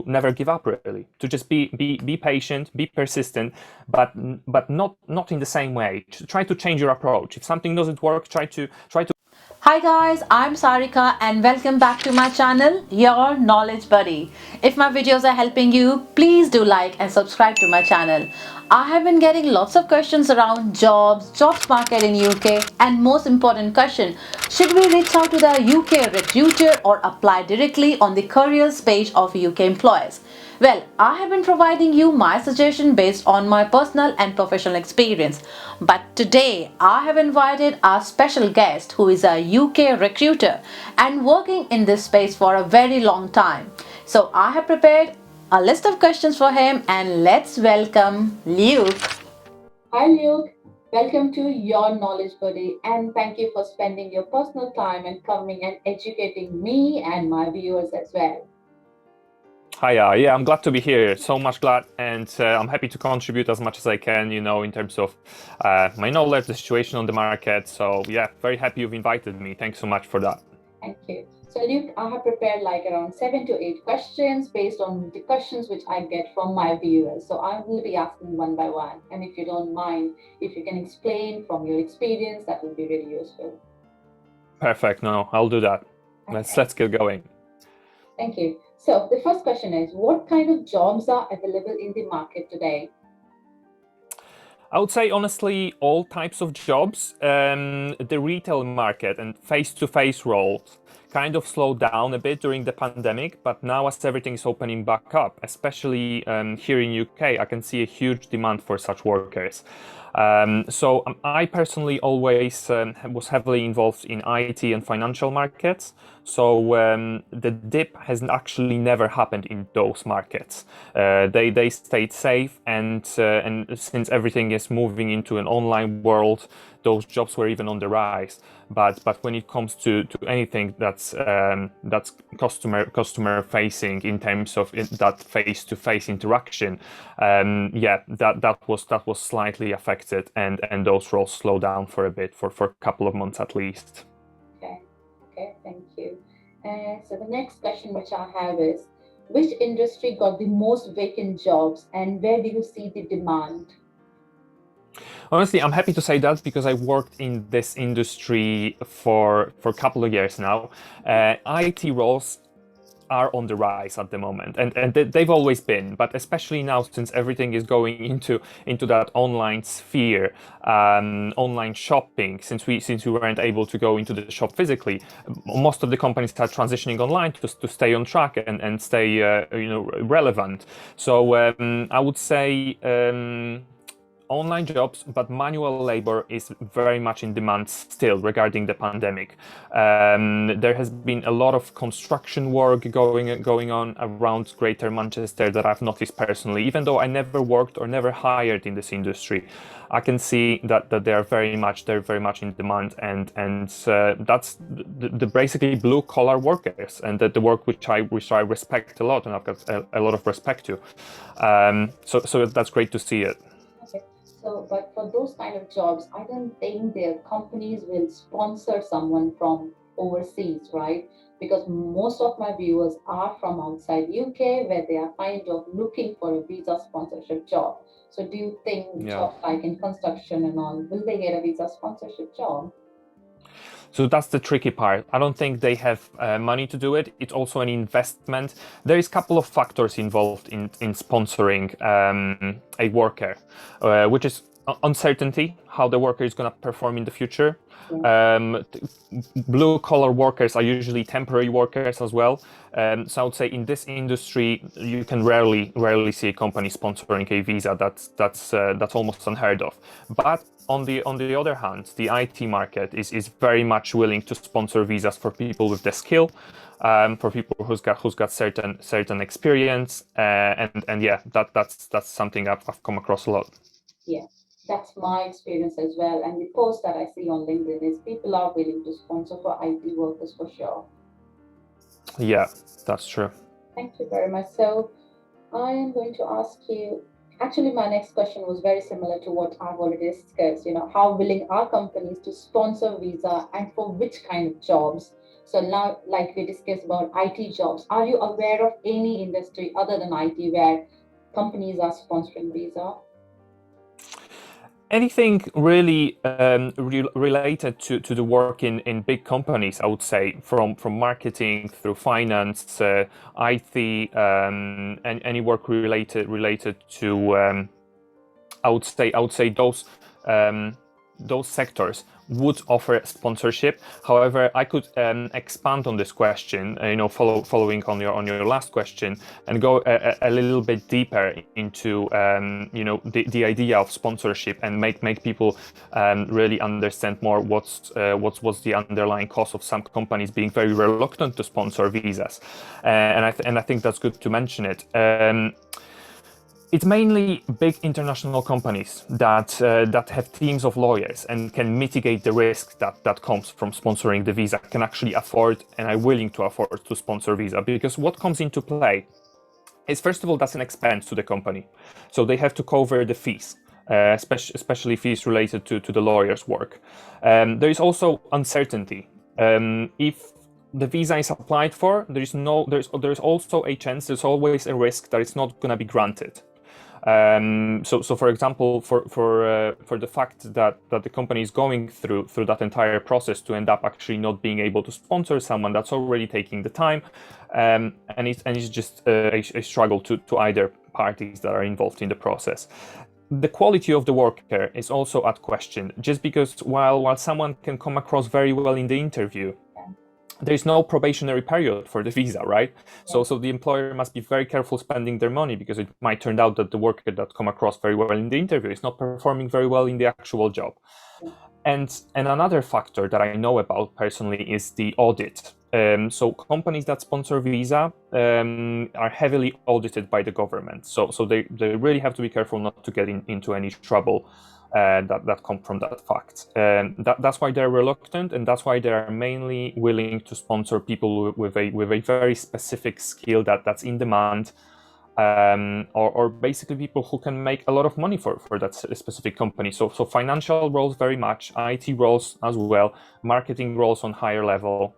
never give up, really, to just be patient, be persistent, but not in the same way. Try to change your approach. If something doesn't work, try to. Hi guys, I'm Sarika and welcome back to my channel, Your Knowledge Buddy. If my videos are helping you, please do like and subscribe to my channel. I have been getting lots of questions around jobs market in UK, and most important question, should we reach out to the UK recruiter or apply directly on the careers page of UK employers? Well, I have been providing you my suggestion based on my personal and professional experience. But today, I have invited our special guest who is a UK recruiter and working in this space for a very long time. So I have prepared a list of questions for him, and let's welcome Luke. Hi Luke, welcome to Your Knowledge Buddy, and thank you for spending your personal time and coming and educating me and my viewers as well. Hi, yeah, I'm glad to be here. So much glad, and I'm happy to contribute as much as I can. In terms of my knowledge, the situation on the market. So yeah, very happy you've invited me. Thanks so much for that. Thank you. So Luke, I have prepared like around 7 to 8 questions based on the questions which I get from my viewers. So I will be asking one by one. And if you don't mind, if you can explain from your experience, that would be really useful. Perfect. No, I'll do that. Let's get going. Thank you. So the first question is, what kind of jobs are available in the market today? I would say honestly, all types of jobs. The retail market and face-to-face roles kind of slowed down a bit during the pandemic, but now as everything is opening back up, especially here in UK, I can see a huge demand for such workers. So I personally always was heavily involved in IT and financial markets. So the dip has actually never happened in those markets. They stayed safe, and since everything is moving into an online world, those jobs were even on the rise. But when it comes to anything that's customer facing in terms of that face to face interaction, yeah, that was slightly affected, and those roles slowed down for a bit, for a couple of months at least. Okay, okay, thank you. So the next question which I have is, which industry got the most vacant jobs and where do you see the demand? Honestly, I'm happy to say that because I worked in this industry for a couple of years now. IT roles are on the rise at the moment, and they've always been, but especially now since everything is going into that online sphere, online shopping. Since we weren't able to go into the shop physically, most of the companies are transitioning online to stay on track and stay relevant. So I would say. Online jobs, but manual labor is very much in demand still regarding the pandemic. There has been a lot of construction work going on around Greater Manchester that I've noticed personally. Even though I never worked or never hired in this industry, I can see that they're very much in demand, and that's the basically blue collar workers, and the work which I respect a lot, and I've got a lot of respect to. So that's great to see it. Okay. So, but for those kind of jobs, I don't think their companies will sponsor someone from overseas, right? Because most of my viewers are from outside UK where they are kind of looking for a visa sponsorship job. So, do you think Yeah. jobs like in construction and all, will they get a visa sponsorship job? So that's the tricky part. I don't think they have money to do it. It's also an investment. There is a couple of factors involved in sponsoring a worker, which is uncertainty, how the worker is going to perform in the future. Blue collar workers are usually temporary workers as well. So I would say in this industry, you can rarely see a company sponsoring a visa. That's almost unheard of. But on the other hand, the IT market is very much willing to sponsor visas for people with the skill, for people who's got certain experience, and yeah, that's something I've come across a lot. Yeah, that's my experience as well. And the post that I see on LinkedIn is people are willing to sponsor for IT workers for sure. Yeah, that's true. Thank you very much. So I am going to ask you. Actually, my next question was very similar to what I've already discussed. How willing are companies to sponsor visa and for which kind of jobs? So now, like we discussed about IT jobs, are you aware of any industry other than IT where companies are sponsoring visa? Anything really related to the work in big companies, I would say, from marketing through finance, IT, and any work related to I would say those sectors would offer sponsorship. However, I could expand on this question, following on your last question, and go a little bit deeper into the idea of sponsorship and make people really understand more what's the underlying cause of some companies being very reluctant to sponsor visas, and I think that's good to mention it. It's mainly big international companies that have teams of lawyers and can mitigate the risk that comes from sponsoring the visa, can actually afford and are willing to afford to sponsor visa. Because what comes into play is, first of all, that's an expense to the company. So they have to cover the fees, especially fees related to the lawyer's work. There is also uncertainty. If the visa is applied for, there's also a chance, there's always a risk that it's not going to be granted. So for example, for the fact that the company is going through that entire process to end up actually not being able to sponsor someone, that's already taking the time, and it's just a struggle to either parties that are involved in the process. The quality of the worker is also at question, just because while someone can come across very well in the interview, there is no probationary period for the visa, right? So the employer must be very careful spending their money, because it might turn out that the worker that come across very well in the interview is not performing very well in the actual job. And another factor that I know about personally is the audit. So companies that sponsor visa are heavily audited by the government. So they really have to be careful not to get into any trouble that come from that fact. That's why they're reluctant, and that's why they're mainly willing to sponsor people with a very specific skill that's in demand, or basically people who can make a lot of money for that specific company. So financial roles very much, IT roles as well, marketing roles on higher level,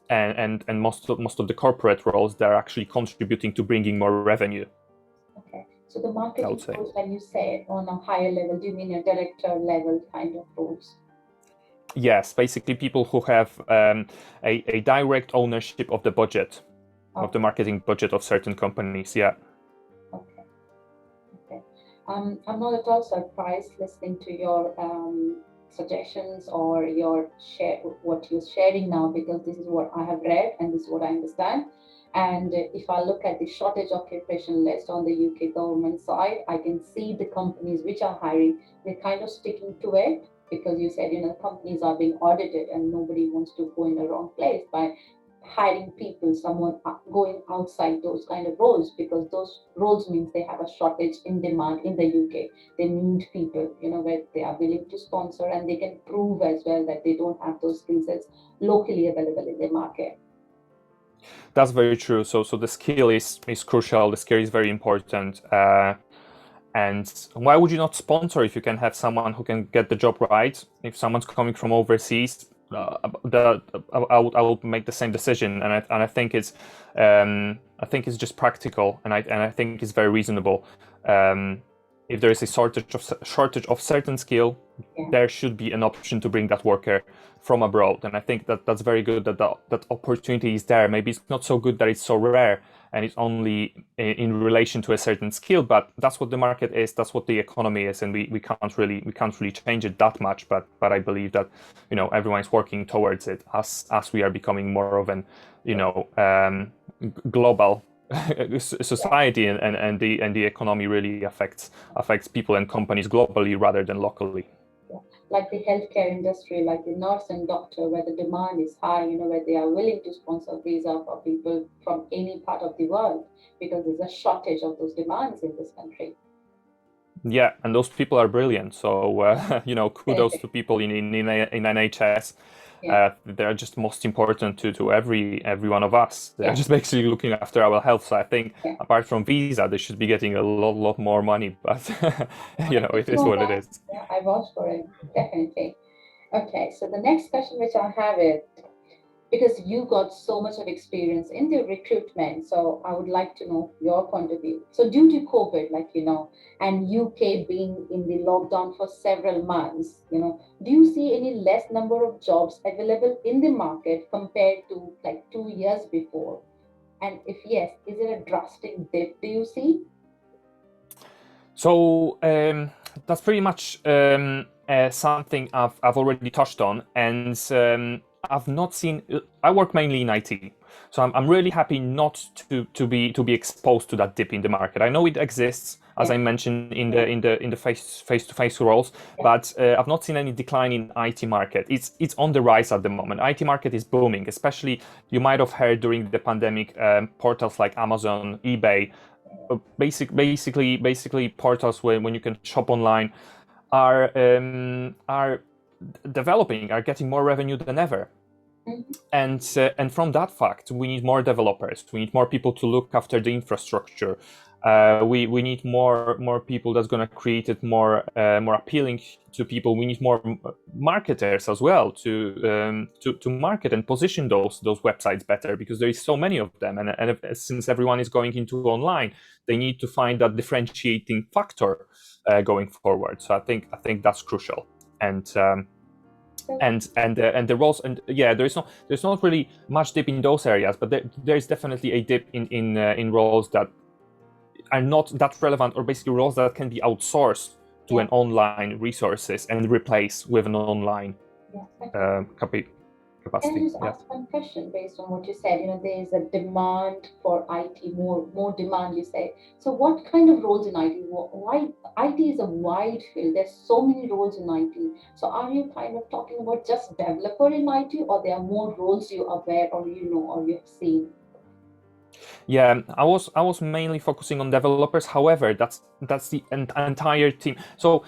and most of the corporate roles, they're actually contributing to bringing more revenue. Okay. So the marketing roles, when you say on a higher level, do you mean a director level kind of roles? Yes, basically people who have a direct ownership of the budget, of the marketing budget of certain companies. Yeah. Okay. Okay. I'm not at all surprised listening to your suggestions or what you're sharing now, because this is what I have read and this is what I understand. And if I look at the shortage occupation list on the UK government side, I can see the companies which are hiring, they're kind of sticking to it, because you said, companies are being audited and nobody wants to go in the wrong place by hiring people, someone going outside those kind of roles, because those roles means they have a shortage in demand in the UK. They need people, where they are willing to sponsor and they can prove as well that they don't have those skill sets locally available in the market. That's very true. So the skill is crucial. The skill is very important. And why would you not sponsor if you can have someone who can get the job right? If someone's coming from overseas, I would make the same decision, and I think it's just practical, and I think it's very reasonable. If there is a shortage of certain skill, there should be an option to bring that worker from abroad, and I think that's very good that opportunity is there. Maybe it's not so good that it's so rare and it's only in relation to a certain skill, but that's what the market is, that's what the economy is, and we can't really change it that much. But I believe that everyone is working towards it as we are becoming more of an global society, and the economy really affects people and companies globally rather than locally. Like the healthcare industry, like the nurse and doctor, where the demand is high, where they are willing to sponsor visa for people from any part of the world, because there's a shortage of those demands in this country. Yeah, and those people are brilliant. So kudos to people in NHS. They're just most important to every one of us. They're just basically looking after our health. So I think apart from visa, they should be getting a lot more money. But it is what it is. Yeah, I vouch for it, definitely. Okay, so the next question which I have is, because you got so much of experience in the recruitment. So I would like to know your point of view. So due to COVID, like and UK being in the lockdown for several months, do you see any less number of jobs available in the market compared to like 2 years before? And if yes, is it a drastic dip? Do you see? So that's pretty much something I've already touched on, and I've not seen. I work mainly in IT, so I'm really happy not to be exposed to that dip in the market. I know it exists, as Yeah, I mentioned in the face-to-face roles, yeah, but I've not seen any decline in IT market. It's on the rise at the moment. IT market is booming, especially you might have heard during the pandemic. Portals like Amazon, eBay, basically portals when you can shop online are developing, are getting more revenue than ever. mhm, And from that fact, we need more developers. We need more people to look after the infrastructure. We need more people that's going to create it more appealing to people. We need more marketers as well to market and position those websites better, because there is so many of them, and since everyone is going into online, they need to find that differentiating factor going forward. So I think that's crucial. And and the roles, and yeah, there's not really much dip in those areas, but there's definitely a dip in roles that are not that relevant, or basically roles that can be outsourced to yeah, an online resources and replaced with an online yeah. Can I capacity. just Yes. ask one question based on what you said? There is a demand for IT, more demand, you say. So what kind of roles in IT? Why IT is a wide field. There's so many roles in IT. So are you kind of talking about just developer in IT, or there are more roles you are aware or or you have seen? Yeah, I was mainly focusing on developers. However, that's the entire team. So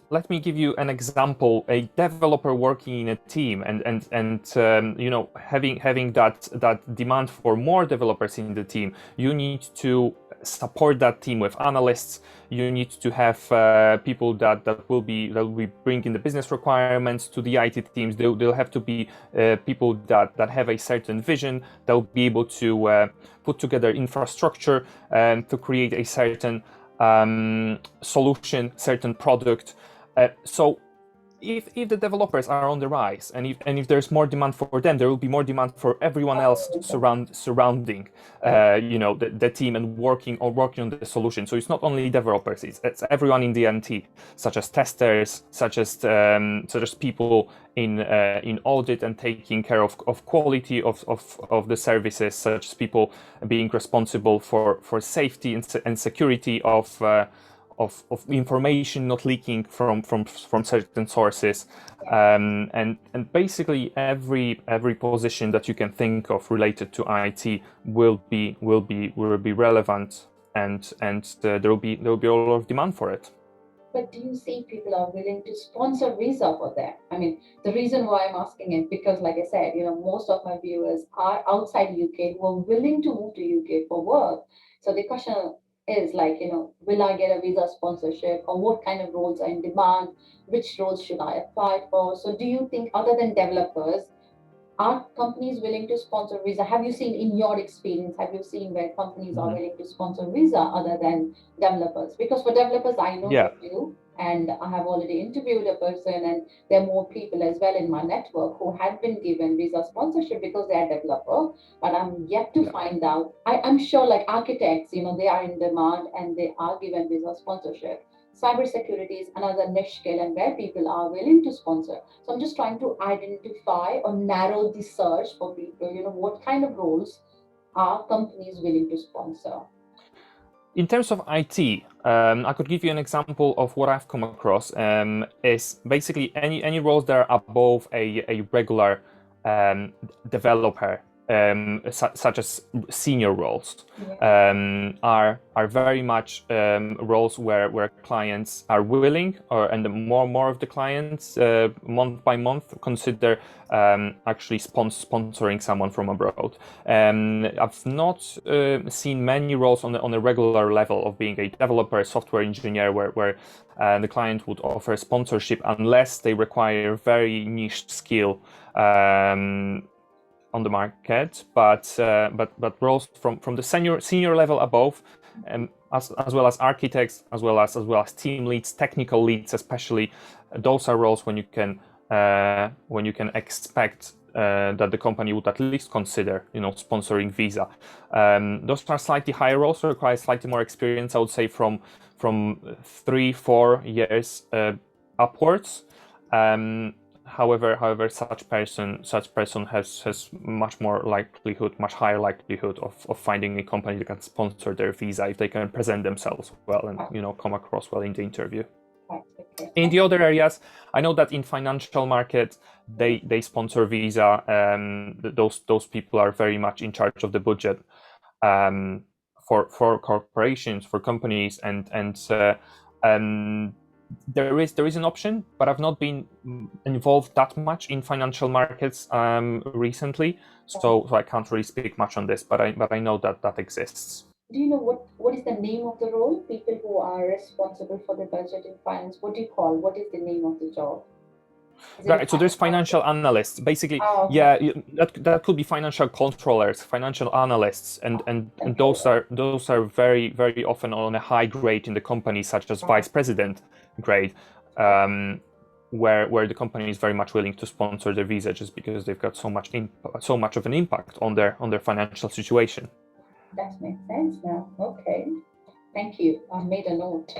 let me give you an example. A developer working in a team, and having that demand for more developers in the team, you need to support that team with analysts. You need to have people that will be bringing the business requirements to the IT teams. They'll have to be people that have a certain vision. They'll be able to put together infrastructure and to create a certain solution, certain product. So if the developers are on the rise, and if there's more demand for them, there will be more demand for everyone else surrounding the team and working on the solution. So it's not only developers, it's everyone in the NT, such as testers, such as people in audit and taking care of quality of the services, such as people being responsible for safety and security of information not leaking from certain sources, and basically every position that you can think of related to IT will be relevant, and there will be a lot of demand for it. But do you see people are willing to sponsor visa for that? I mean, the reason why I'm asking it because, like I said, most of my viewers are outside UK who are willing to move to UK for work. So the question is like, will I get a visa sponsorship, or what kind of roles are in demand? Which roles should I apply for? So do you think, other than developers, are companies willing to sponsor visa? Have you seen, in your experience, have you seen where companies are Mhm. willing to sponsor visa other than developers? Because for developers, I know Yeah. they do. And I have already interviewed a person, and there are more people as well in my network who have been given visa sponsorship because they are developer. But I'm yet to Yeah. find out. I'm sure, like architects, they are in demand and they are given visa sponsorship. Cybersecurity is another niche skill and where people are willing to sponsor. So I'm just trying to identify or narrow the search for people. What kind of roles are companies willing to sponsor? In terms of IT, I could give you an example of what I've come across. Is basically any roles that are above a regular developer, such as senior roles, Yeah. are very much roles where clients are willing, and the more of the clients month by month consider actually sponsoring someone from abroad. I've not seen many roles on a regular level of being a developer, software engineer, where the client would offer sponsorship unless they require very niche skill. on the market, but roles from the senior level above, as well as architects, as well as team leads, technical leads, especially. Those are roles when you can expect that the company would at least consider, sponsoring visa. Those are slightly higher roles, require slightly more experience. I would say from 3-4 years upwards. However, such person has much higher likelihood of finding a company that can sponsor their visa if they can present themselves well and come across well in the interview. In the other areas, I know that in financial markets they sponsor visa. Those people are very much in charge of the budget for corporations, for companies, and there is an option, but I've not been involved that much in financial markets recently, so I can't really speak much on this. But I know that exists. Do you know what is the name of the role? People who are responsible for the budget in finance. What do you call? What is the name of the job? Right, so there's financial analysts. Basically, Oh, okay. yeah, that could be financial controllers, financial analysts, and those are very very often on a high grade in the company, such as vice president grade, where the company is very much willing to sponsor their visa just because they've got so much of an impact on their financial situation. That makes sense now. Okay. Thank you. I made a note.